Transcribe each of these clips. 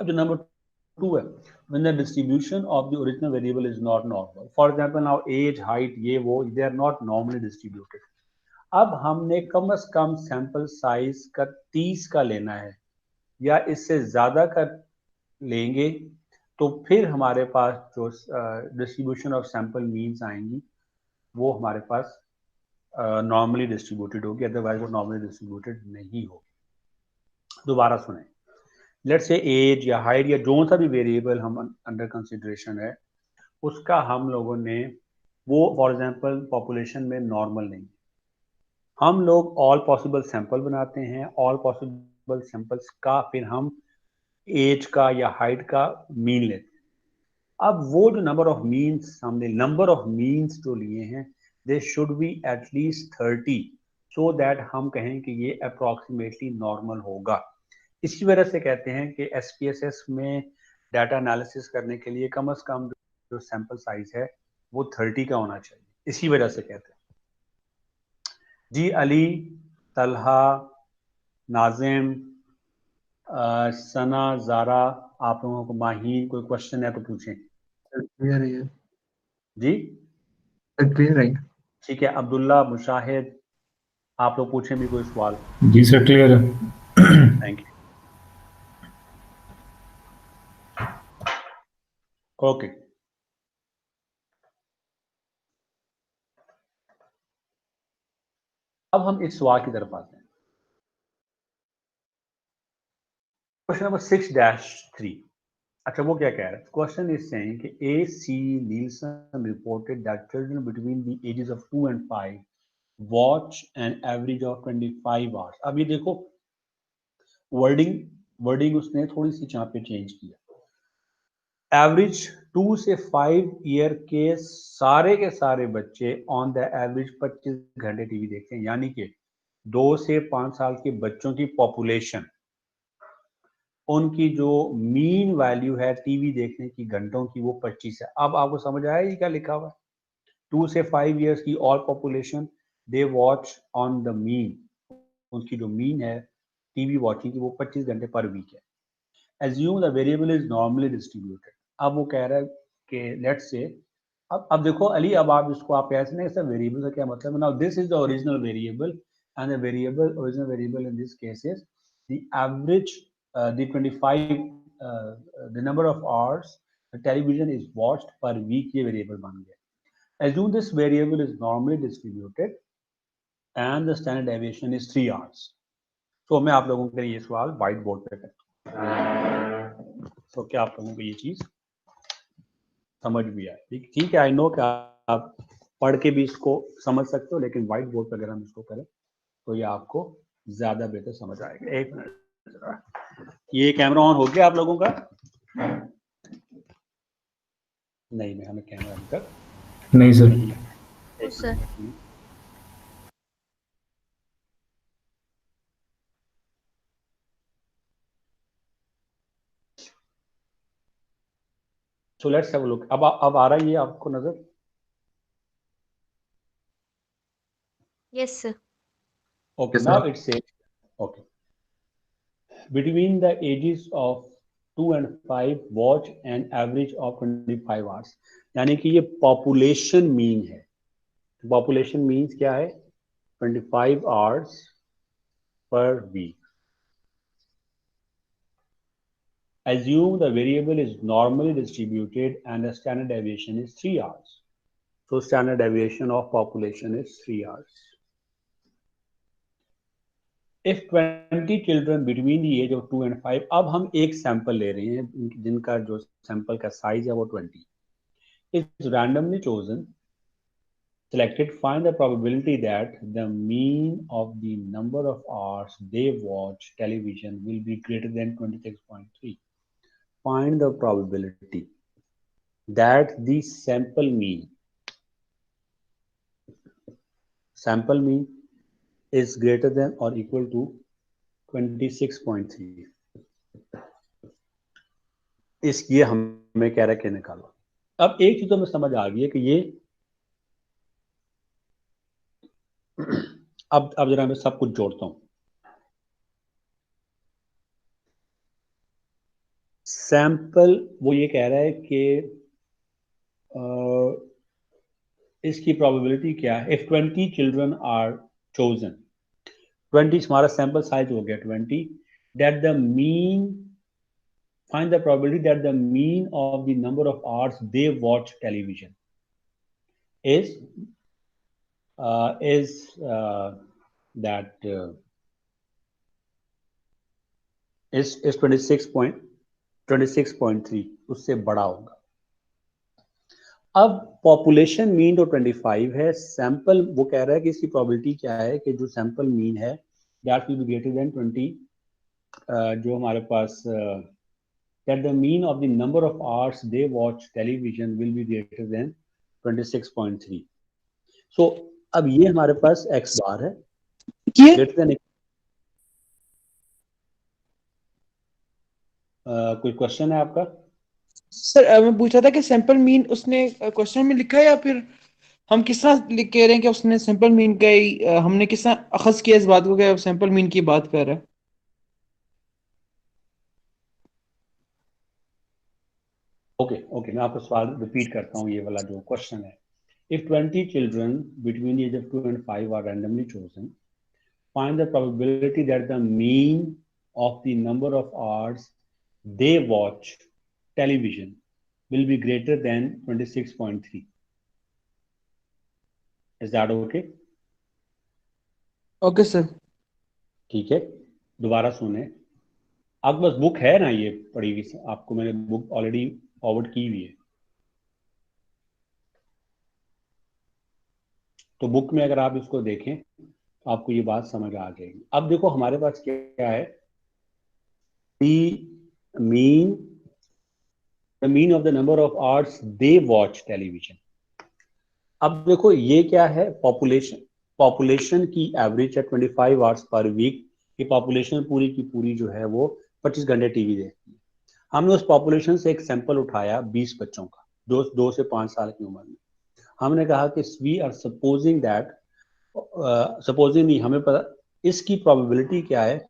जो नंबर 2 है, when the distribution of the original variable is not normal. For example, now age, height, ये वो, they are not normally distributed. अब हमने कम से कम सैंपल साइज का 30 का लेना है या इससे ज्यादा का लेंगे तो फिर हमारे पास जो डिस्ट्रीब्यूशन ऑफ सैंपल मीन्स आएंगी वो हमारे पास नॉर्मली डिस्ट्रीब्यूटेड होगी, अदरवाइज वो नॉर्मली डिस्ट्रीब्यूटेड नहीं होगी। दोबारा सुने, लेट्स से एज या हाइट या जो सा भी वेरिएबल हम अंडर कंसिडरेशन है उसका हम लोगों ने वो फॉर एग्जांपल पॉपुलेशन में नॉर्मल नहीं, हम लोग ऑल पॉसिबल सैंपल बनाते हैं, ऑल पॉसिबल सैंपल्स का फिर हम एज का या हाइट का मीन लेते हैं। अब वो जो नंबर ऑफ मीन्स हमने नंबर ऑफ मीन्स जो लिए हैं they should be at least 30 so that हम कहें कि ये अप्रोक्सीमेटली नॉर्मल होगा। इसी वजह से कहते हैं कि SPSS में डाटा एनालिसिस करने के लिए कम से कम जो सैंपल साइज है वो 30 का होना चाहिए, इसी वजह से कहते हैं। जी अली, तलहा, नाजिम, सना, जारा, आप लोगों को माहीन कोई क्वेश्चन है तो पूछें। क्लियर है जी क्लियर है। ठीक है, अब्दुल्ला, मुशाहिद, आप लोग पूछें भी कोई सवाल। जी सर क्लियर है। Thank you. ओके, अब हम इस सवाल की तरफ आते हैं। Question number 6-3। अच्छा, वो क्या कह रहा है? क्वेश्चन इज सेइंग कि AC Nielsen reported that children between the ages of 2 and 5 watch an average of 25 hours. अब ये देखो वर्डिंग उसने थोड़ी सी यहाँ पे चेंज किया। एवरेज 2 से 5 ईयर के सारे बच्चे ऑन द एवरेज 25 घंटे टीवी देखते हैं, यानी कि 2 से 5 साल के बच्चों की पॉपुलेशन, उनकी जो मीन वैल्यू है टीवी देखने की घंटों की वो 25 है। अब आपको समझ आया ये क्या लिखा हुआ है? 2 से 5 ईयर्स की all population they watch on the mean, उनकी जो मीन है टीवी वॉचिंग की वो 25 घंटे पर वीक है। Assume the variable is normally distributed. अब वो कह रहा है कि लेट्स से अब देखो अली, अब आप इसको आप ऐसे नहीं, सर वेरिएबल का क्या मतलब है? Now this is the original variable and the original variable in this case is the average the 25 the number of hours the television is watched per week, ये वेरिएबल बन गया। assume this variable is normally distributed and the standard deviation is 3 hours। तो मैं आप लोगों के लिए ये सवाल व्हाइट बोर्ड पे करता हूँ, तो क्या आप लोगों को ये चीज समझ भी आए? ठीक है, आई नो कि आप पढ़ के भी इसको समझ सकते हो, लेकिन व्हाइट बोर्ड पर अगर हम इसको करें तो ये आपको ज्यादा बेहतर समझ आएगा। एक मिनट, ये कैमरा ऑन हो गया आप लोगों का? नहीं, हमें कैमरा अभी तक नहीं सर। एक minute. So let's have a look। अब आ रहा है ये आपको नजर? Yes, sir. Okay, Yes, now sir. it says okay between the ages of 2 and 5 watch an average of 25 hours। यानी कि ये पॉपुलेशन मीन है। पॉपुलेशन मीन्स क्या है? 25 hours per week। Assume the variable is normally distributed and the standard deviation is 3 hours। So standard deviation of population is 3 hours। If 20 children between the age of 2 and 5, अब हम एक sample ले रहे हैं जिनका जो सैंपल का size है वो 20 is randomly chosen, selected, find the probability that the mean of the number of hours they watch television will be greater than 26.3। Find the probability that the sample mean is greater than or equal to 26.3। इस ये हमें कह रहा है कि निकालो। अब एक चीज तो हमें समझ आ गई है कि ये अब जरा मैं सब कुछ जोड़ता हूं। सैंपल वो ये कह रहा है कि इसकी प्रोबेबिलिटी क्या है। इफ 20 चिल्ड्रन आर चोजन, 20 हमारा सैंपल साइज हो गया 20, that the mean, find the probability that the mean of the number of hours they watch television is that is 26.3, उससे बड़ा होगा। अब पॉपुलेशन मीन तो 25 है, सैंपल वो कह रहा है कि इसकी प्रोबेबिलिटी क्या है कि जो सैंपल मीन है that will be greater than 20, जो हमारे पास that the mean of the number of hours they watch television will be greater than 26.3. So अब ये हमारे पास x बार है greater than कोई क्वेश्चन है आपका? सर मैं पूछ रहा था कि सैंपल मीन उसने क्वेश्चन में लिखा है या फिर हम किस तरह लिख कह रहे हैं कि उसने सैंपल मीन का ही हमने किस तरह अखज़ किया इस बात को कि सैंपल मीन की बात कर रहा है? ओके मैं आपको सवाल रिपीट करता हूँ, ये वाला जो क्वेश्चन है। If 20 children between the age of 2 and 5 are randomly chosen, find the probability that the mean of the number of hours they watch television will be greater than 26.3. Is that okay? Okay sir. ठीक है, दोबारा सुने। आपके पास book है ना, ये पढ़ी हुई आपको मैंने बुक ऑलरेडी फॉरवर्ड की हुई है, तो बुक में अगर आप इसको देखें तो आपको ये बात समझ आ जाएगी। अब देखो हमारे पास क्या है, the mean of the number of hours they watch television। अब देखो ये क्या है, पॉपुलेशन की एवरेज है 25 आवर्स पर वीक। ये पॉपुलेशन पूरी की पूरी जो है वो 25 घंटे टीवी देखती है। हमने उस पॉपुलेशन से एक सैंपल उठाया 20 बच्चों का, 2 से 5 साल की उम्र में। हमने कहा कि we are supposing that, supposing नहीं, हमें पता इसकी प्रोबेबिलिटी क्या है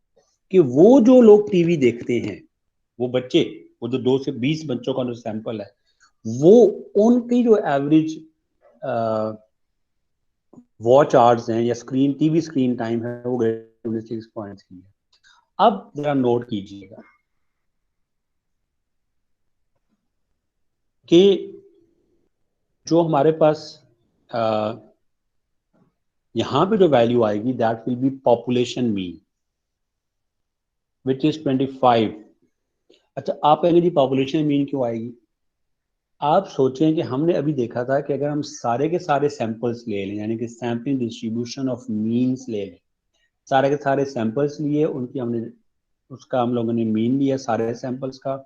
कि वो जो लोग टीवी देखते हैं, वो बच्चे, वो जो 2 से 20 बच्चों का जो सैंपल है, वो उनकी जो एवरेज वॉच आवर्स हैं या स्क्रीन टीवी स्क्रीन टाइम है वो 26.3 है। अब जरा नोट कीजिएगा कि जो हमारे पास यहां पे जो वैल्यू आएगी that will be population mean which is 25। अच्छा, आप कहेंगे जी पॉपुलेशन मीन क्यों आएगी? आप सोचें कि हमने अभी देखा था कि अगर हम सारे के सारे सैंपल्स ले लें, यानी कि सैम्पलिंग डिस्ट्रीब्यूशन ऑफ मीन्स ले लें, सारे के सारे सैंपल्स लिए, उनकी हमने उसका हम लोगों ने मीन लिया सारे सैंपल्स का,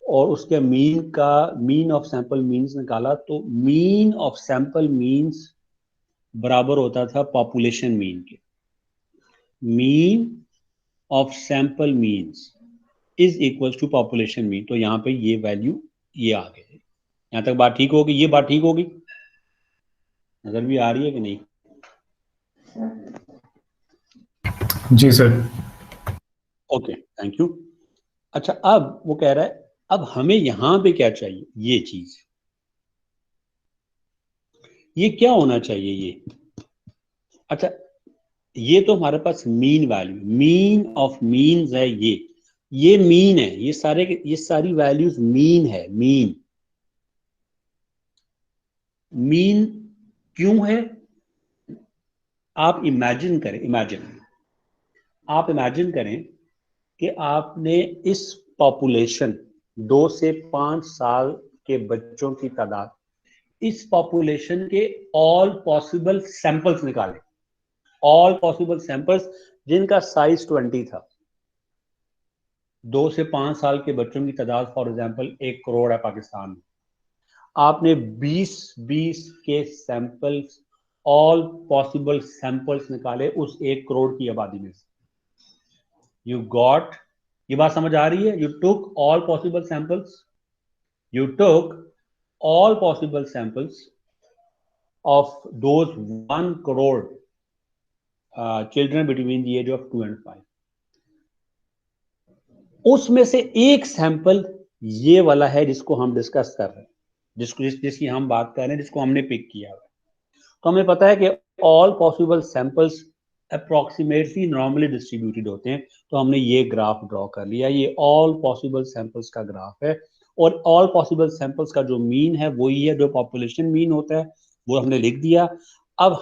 और उसके मीन ऑफ सैंपल मीन्स निकाला, तो मीन ऑफ सैंपल मीन्स बराबर होता था पॉपुलेशन मीन के। Mean of sample means is equal to population mean. तो यहाँ पे ये वैल्यू ये आ गई। यहाँ तक बात ठीक होगी? ये बात ठीक होगी? नजर भी आ रही है कि नहीं? जी सर। Okay, thank you. अच्छा, अब वो कह रहा है अब हमें यहां पे क्या चाहिए, ये चीज, ये क्या होना चाहिए ये? अच्छा, ये तो हमारे पास mean value, mean of means है, ये मीन है, ये सारी वैल्यूज मीन है। मीन क्यों है? आप इमेजिन करें कि आपने इस पॉपुलेशन 2 से 5 साल के बच्चों की तादाद, इस पॉपुलेशन के ऑल पॉसिबल सैंपल्स निकाले, ऑल पॉसिबल सैंपल्स जिनका साइज 20 था। 2 से 5 साल के बच्चों की तादाद फॉर एग्जांपल 1 करोड़ है पाकिस्तान में। आपने 20 के सैंपल्स, ऑल पॉसिबल सैंपल्स निकाले उस 1 करोड़ की आबादी में से। यू गॉट, ये बात समझ आ रही है? You took all possible samples of those 1 crore children between the age of 2 and 5. उसमें से एक सैंपल ये वाला है जिसको हम डिस्कस कर रहे हैं, जिसकी हम बात कर रहे हैं, जिसको हमने पिक किया है। तो हमें पता है कि all possible samples approximately normally distributed होते हैं। तो हमने ये ग्राफ ड्रॉ कर लिया, ये ऑल पॉसिबल सैंपल्स का ग्राफ है, और ऑल पॉसिबल सैंपल्स का जो मीन है वही है जो पॉपुलेशन मीन होता है, वो हमने लिख दिया। अब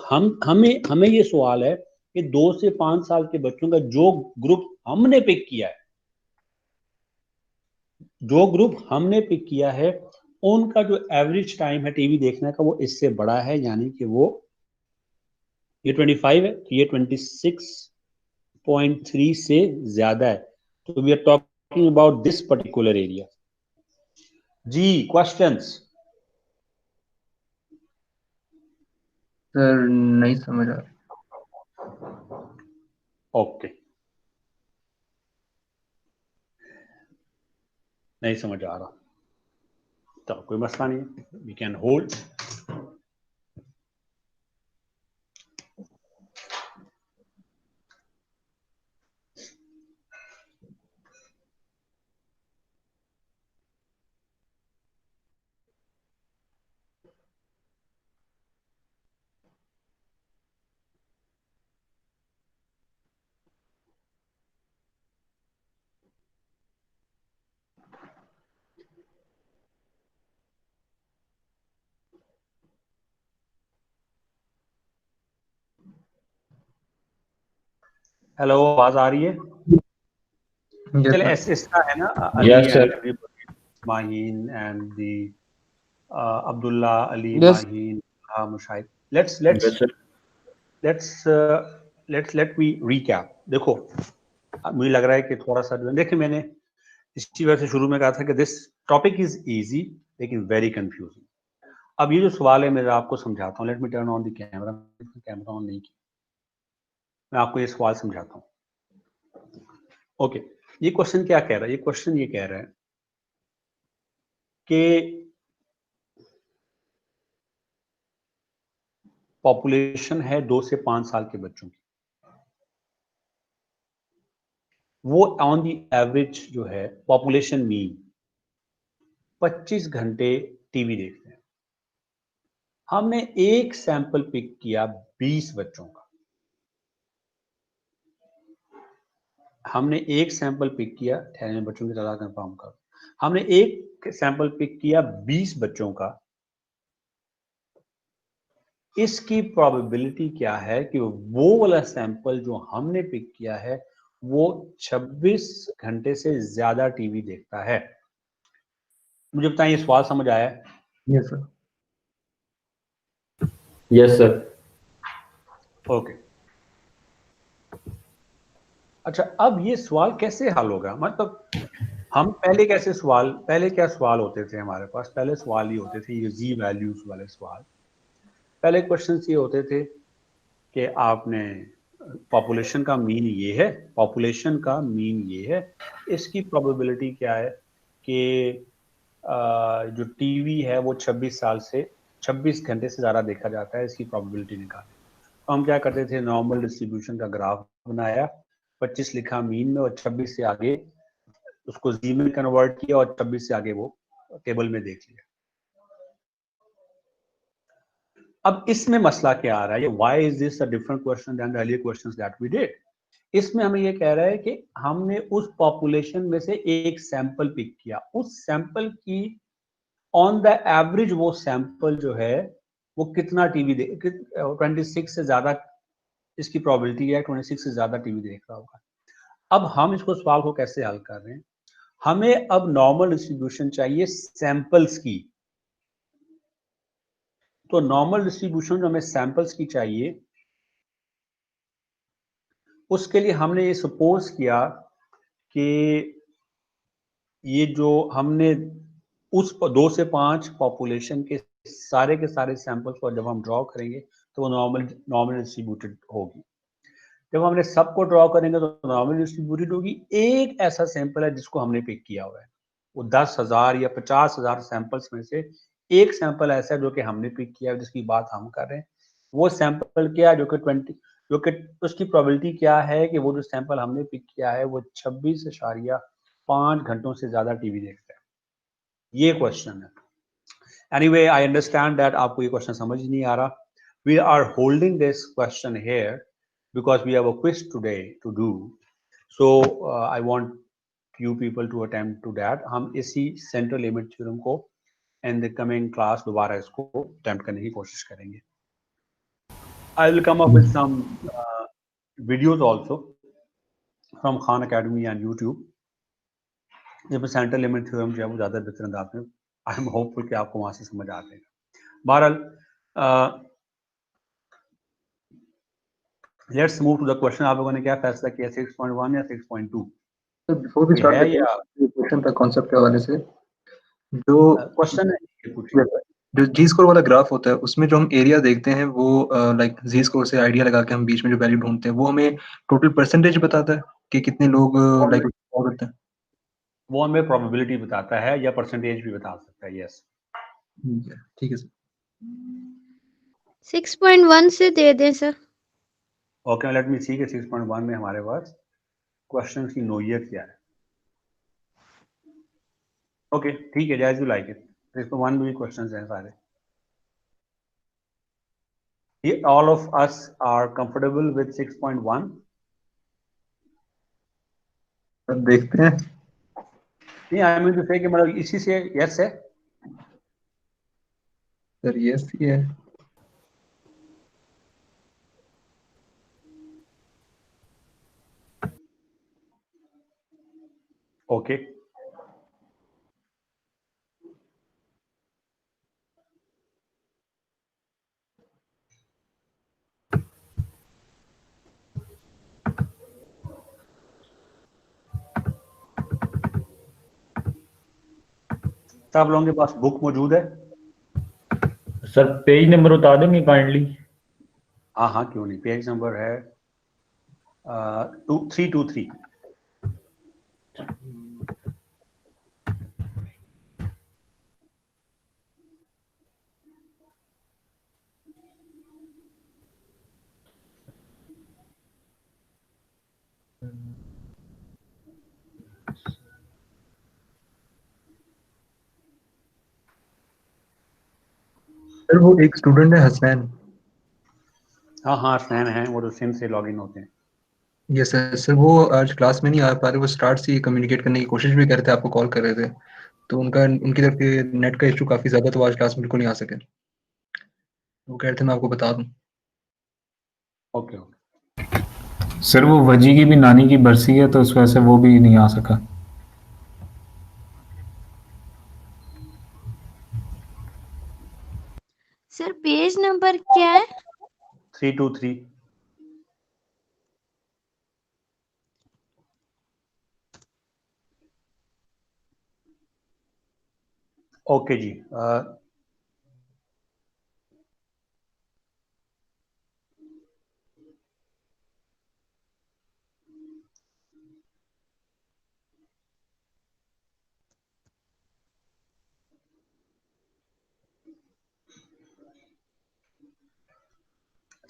हमें ये सवाल है कि 2 से 5 साल के बच्चों का जो ग्रुप हमने पिक किया है, उनका जो एवरेज टाइम है टीवी देखने का वो इससे बड़ा है, यानी कि वो ये 25 है, तो ये 26.3 से ज्यादा है। तो we are talking about this particular area. जी, क्वेश्चंस? सर नहीं समझ आ रहा। ओके, नहीं समझ आ रहा तो कोई मसला नहीं है, वी कैन होल्ड। हेलो, आवाज आ रही है? Yes, चले sir. इसका है ना, Ali Yes, sir. And everybody, Maheen and the Abdullah, Ali, Yes. Maheen, Mushahid. Let me recap. देखो, मुझे लग रहा है कि थोड़ा सा देखिए, मैंने इसी वजह से शुरू में कहा था कि दिस टॉपिक इज इजी लेकिन वेरी कंफ्यूजिंग। अब ये जो सवाल है मैं आपको समझाता हूँ। Let me turn on the camera. Camera on नहीं किया, मैं आपको ये सवाल समझाता हूँ। ओके, ये क्वेश्चन क्या कह रहा है? ये क्वेश्चन ये कह रहा है कि पॉपुलेशन है 2 से 5 साल के बच्चों की, वो ऑन दी एवरेज जो है पॉपुलेशन मीन 25 घंटे टीवी देखते हैं। हमने एक सैंपल पिक किया 20 बच्चों का। हमने एक सैंपल पिक किया, ठहरे बच्चों की तादाद कंफर्म कर। हमने एक सैंपल पिक किया 20 बच्चों का। इसकी प्रोबेबिलिटी क्या है कि वो वाला सैंपल जो हमने पिक किया है वो 26 घंटे से ज्यादा टीवी देखता है? मुझे बताएं, ये सवाल समझ आया है? Yes, sir. Yes, sir. Okay. अच्छा, अब ये सवाल कैसे हल होगा? मतलब हम पहले क्या सवाल होते थे हमारे पास? पहले सवाल ये होते थे, ये जी वैल्यूज वाले सवाल। पहले क्वेश्चन ये होते थे कि आपने पॉपुलेशन का मीन ये है, इसकी प्रोबेबिलिटी क्या है कि जो टीवी है वो 26 घंटे से ज़्यादा देखा जाता है, इसकी प्रोबेबिलिटी निकालें। तो हम क्या करते थे, नॉर्मल डिस्ट्रीब्यूशन का ग्राफ बनाया, 25 लिखा मीन में और 26 से आगे उसको जी में कन्वर्ट किया और 26 से आगे वो टेबल में देख लिया। अब इसमें मसला क्या आ रहा है? Why is this a different question than the earlier questions that we did? इसमें हमें ये कह रहा है कि हमने उस पॉपुलेशन में से एक सैंपल पिक किया, उस सैंपल की ऑन द एवरेज वो सैंपल जो है वो कितना टीवी 26 से ज्यादा, इसकी प्रोबेबिलिटी है 26 से ज्यादा टीवी देख रहा होगा। अब हम इसको सवाल को कैसे हल कर रहे हैं? हमें अब नॉर्मल डिस्ट्रीब्यूशन चाहिए सैंपल्स की। तो नॉर्मल डिस्ट्रीब्यूशन जो हमें सैंपल्स की चाहिए, उसके लिए हमने ये सपोज किया कि ये जो हमने उस 2 से 5 पॉपुलेशन के सारे सैंपल्स को जब हम ड्रॉ करेंगे तो वो नॉर्मल डिस्ट्रीब्यूटेड होगी। जब हमने सबको ड्रॉ करेंगे तो नॉर्मल डिस्ट्रीब्यूटेड होगी। एक ऐसा सैंपल है जिसको हमने पिक किया हुआ है, वो 10,000 या 50,000 सैंपल्स में से एक सैंपल ऐसा है जो कि हमने पिक किया है, जिसकी बात हम कर रहे हैं। वो सैंपल क्या है जो कि उसकी प्रोबेबिलिटी क्या है कि वो जो सैंपल हमने पिक किया है वो 26.3 5 घंटों से ज्यादा टीवी देखता है? ये क्वेश्चन है। एनीवे आई अंडरस्टैंड दैट आपको ये क्वेश्चन समझ नहीं आ रहा. We are holding this question here because we have a quiz today to do. So I want you people to attempt to that. हम इसी सेंट्रल लिमिट थ्योरम को in the coming class दोबारा इसको attempt करने की कोशिश करेंगे. I will come up with some videos also from Khan Academy and YouTube. जब सेंट्रल लिमिट थ्योरम जो है वो ज़्यादा बेहतर अंदाज में, आई एम होपफुल कि आपको वहाँ से समझ आ जाएगा. बहरहाल let's move to the question. आप लोगों ने क्या फैसला किया, 6.1 या 6.2? बिफोर वी स्टार्ट है या क्वेश्चन का कॉन्सेप्ट के हवाले से, जो क्वेश्चन है ये पूछिए. जो जी स्कोर वाला ग्राफ होता है उसमें जो हम एरिया देखते हैं वो लाइक जी स्कोर से आइडिया लगा के हम बीच में जो वैल्यू ढूंढते हैं वो हमें टोटल परसेंटेज बताता है कि कितने लोग लाइक फॉलो करते हैं. वो हमें प्रोबेबिलिटी बताता है या परसेंटेज भी बता सकता है. यस, ठीक है सर. 6.1 से दे दें सर. ओके, लेट मी सी कि 6.1 में हमारे पास क्वेश्चन की नोयत क्या है. ओके ठीक है, जैज यू लाइक इट. 6.1 में भी क्वेश्चंस हैं सारे. All of us are comfortable with 6.1. अब देखते हैं. नहीं, आई मीन टू से कि मतलब इसी से यस है. सर यस ही है. ओके तो आप लोगों के पास बुक मौजूद है? सर पेज नंबर बता देंगे काइंडली? हाँ हाँ क्यों नहीं. पेज नंबर है 323. सर वो एक स्टूडेंट है हसनैन. हाँ हाँ फैन है वो, तो सिम से लॉगिन होते हैं. Yes sir. सर वो आज क्लास में नहीं आ पा रहे. वो स्टार्ट से कम्युनिकेट करने की कोशिश भी कर रहे थे, आपको कॉल कर रहे थे, तो उनकी तरफ से नेट का इशू काफी ज्यादा, तो आज क्लास में बिल्कुल नहीं आ सके. वो कह रहे थे मैं आपको बता दूं. Okay okay. सर वो वजी की भी नानी की बरसी है तो उस वजह से वो भी नहीं आ सका. सर पेज नंबर क्या है? 323. ओके जी.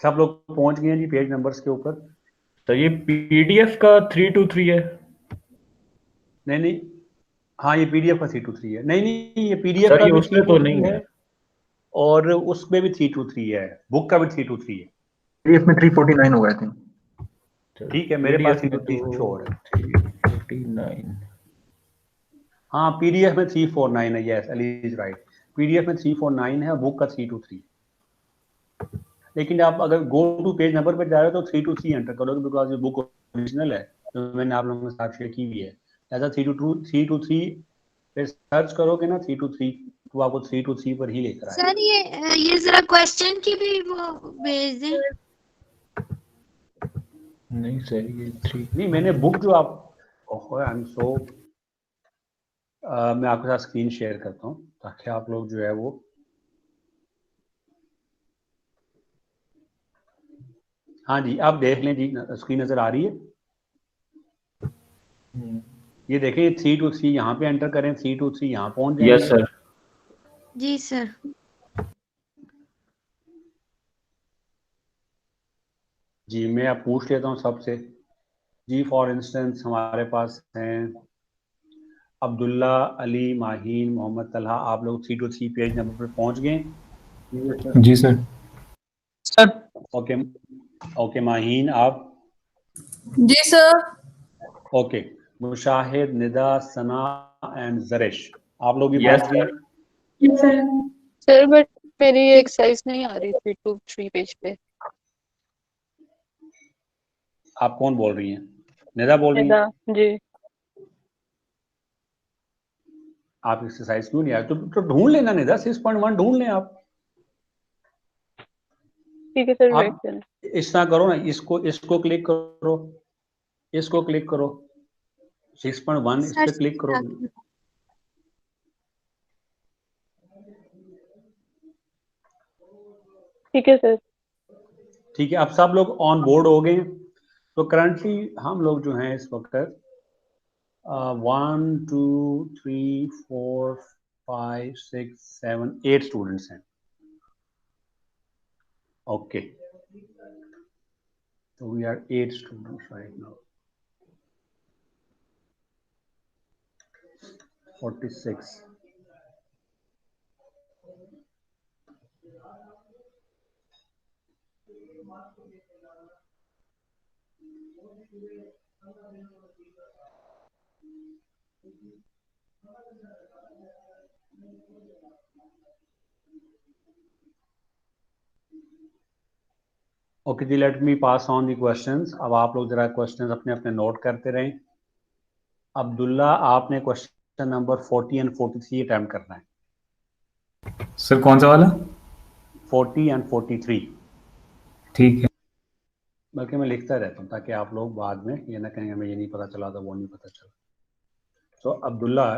सब लोग पहुंच गए हैं जी पेज नंबर्स के ऊपर? तो ये पीडीएफ का 323 है? नहीं नहीं, हाँ ये पीडीएफ का 323 है. नहीं नहीं, ये पीडीएफ सर का ये भी उसमें तो नहीं 323 है. है और उसमें भी 323 है. बुक का भी 323 है. पीडीएफ में 349 होगा आई थिंक. ठीक है, मेरे पास पीडीएफ में 323 शो हो रहा है. 349. हाँ पीडीएफ में 349 है. Yes, Ali is right. PDF में 349 है, बुक का 323. लेकिन आप अगर गो टू पेज नंबर पे जा रहे हो तो 323 एंटर करोगे, बिकॉज ये बुक ओरिजिनल है जो मैंने आप लोगों के साथ शेयर की हुई है. ऐसा 323 पे सर्च करोगे ना 323, तो आपको 323 पर ही लेकर आएगा. सर ये जरा क्वेश्चन की भी वो भेज दें. नहीं सर ये 3. नहीं मैंने बुक जो आप, आई एम सो, मैं आपके साथ स्क्रीन शेयर करता हूँ ताकि आप लोग जो है वो, हाँ जी आप देख लें जी, स्क्रीन नजर आ रही है. ये देखें 323 यहाँ पे एंटर करें, 323 यहाँ पहुंच यस जाएंगे. सर. जी सर. जी मैं अब पूछ लेता हूँ सबसे. जी फॉर इंस्टेंस हमारे पास हैं अब्दुल्ला, अली, माहीन, मोहम्मद तलहा, आप लोग 3 to 3 पेज नंबर पे पहुंच गए? जी sir. Sir. Okay okay Maheen आप? जी sir. Okay, Mushahid, Nida, Sana and Zarish, आप लोग भी पहुंच गए? सर बट मेरी एक्सरसाइज नहीं आ रही 3 to 3 पेज पे। आप कौन बोल रही हैं? निदा बोल रही हैं? जी। आप एक्सरसाइज क्यों नहीं आए? तो ढूंढ लेना निदा, 6.1 ढूंढ लें आप। ठीक है सर, वेट आप करें। इस तरह करो ना, इसको क्लिक करो, इसको क्लिक करो, 6.1 इस पे क्लिक करो। ठीक है सर। ठीक है, अब सब लोग ऑन बोर्ड हो गए। तो करंटली हम लोग जो हैं इस वक्त 1 2 3 4 5 6 7 8 स्टूडेंट्स हैं। Okay, so we are 8 students right now. 46. Okay जी, let me pass on the questions. अब आप लोग जरा क्वेश्चंस अपने अपने नोट करते रहें। अब्दुल्ला, आपने क्वेश्चन नंबर 40 एंड 43 अटेम्प्ट करना है। सर कौन सा वाला? 40 एंड 43। ठीक है। बल्कि मैं लिखता रहता हूँ ताकि आप लोग बाद में ये ना कहेंगे हमें ये नहीं पता चला था, वो नहीं पता चला। So Abdullah,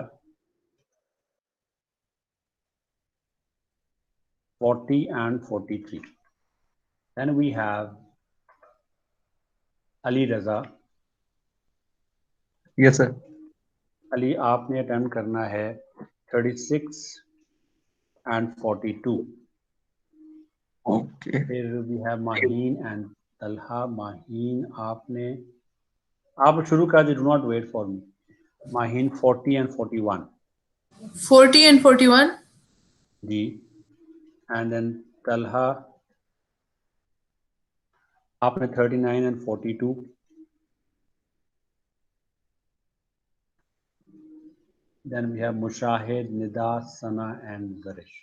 40 and 43. Then we have Ali Raza. Yes sir. Ali, आपने अटेम्प्ट करना है 36 and 42. ओके। फिर we have Maheen and Talha. Maheen, आपने, आप शुरू कर दीजिए, do not wait for me. Maheen 40 and 41. 40 and 41. Ji, and then Talha, आपने 39 and 42. Then we have Mushahid, Nida, Sana and Zarish.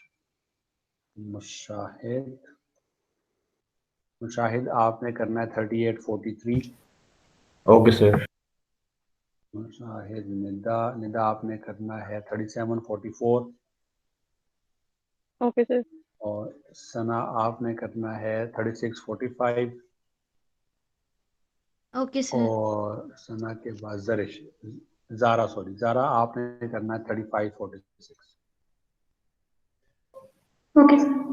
Mushahid आपने करना है 38 43. Okay sir. मुशाहिद, निदा आपने करना है 37 44. Okay sir. और सना आपने करना है 36 45. Okay sir. और सना के बाद ज़ारा आपने करना है 35 46.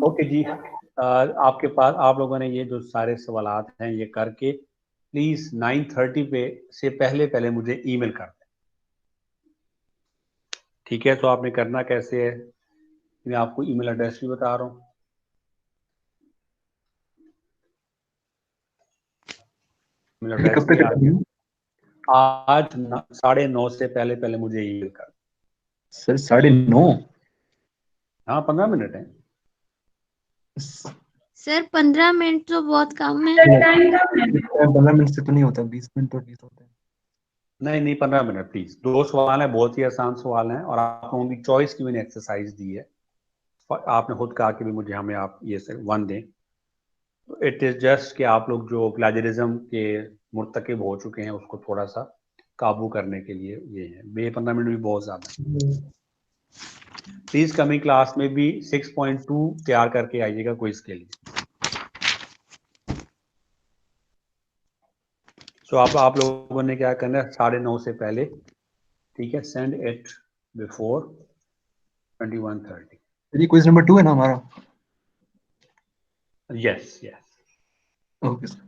ओके जी, आपके पास, आप लोगों ने ये जो सारे सवालात हैं ये करके प्लीज 9:30 पे से पहले मुझे ईमेल कर दें। ठीक है, तो आपने करना कैसे है, मैं आपको ईमेल एड्रेस भी बता रहा हूँ। ईमेल एड्रेस कब तक? आज 9:30 से पहले मुझे ईमेल कर। सर 9:30? हाँ, 15 मिनट है सर 15 मिनट तो बहुत कम है। 15 मिनट से तो नहीं होता, 20 मिनट तो एटलीस्ट होता है। नहीं 15 मिनट प्लीज। 2 सवाल हैं, बहुत ही आसान सवाल हैं, और आप लोगों की चॉइस की मैंने एक्सरसाइज दी है। आपने खुद कहा कि भी मुझे हमें आप ये 1 दें। इट इज जस्ट कि आप लोग जो प्लेजरिज्म के मुर्तकिब हो चुके हैं उसको थोड़ा सा काबू करने के लिए ये है। 15 मिनट भी बहुत ज्यादा। प्लीज कमिंग क्लास में भी 6.2 तैयार करके आइएगा क्विज के लिए। सो आप लोगों ने क्या करना है, 9:30 से पहले, ठीक है, सेंड इट बिफोर 21:30। ये क्विज नंबर 2 है ना हमारा? यस। Okay sir.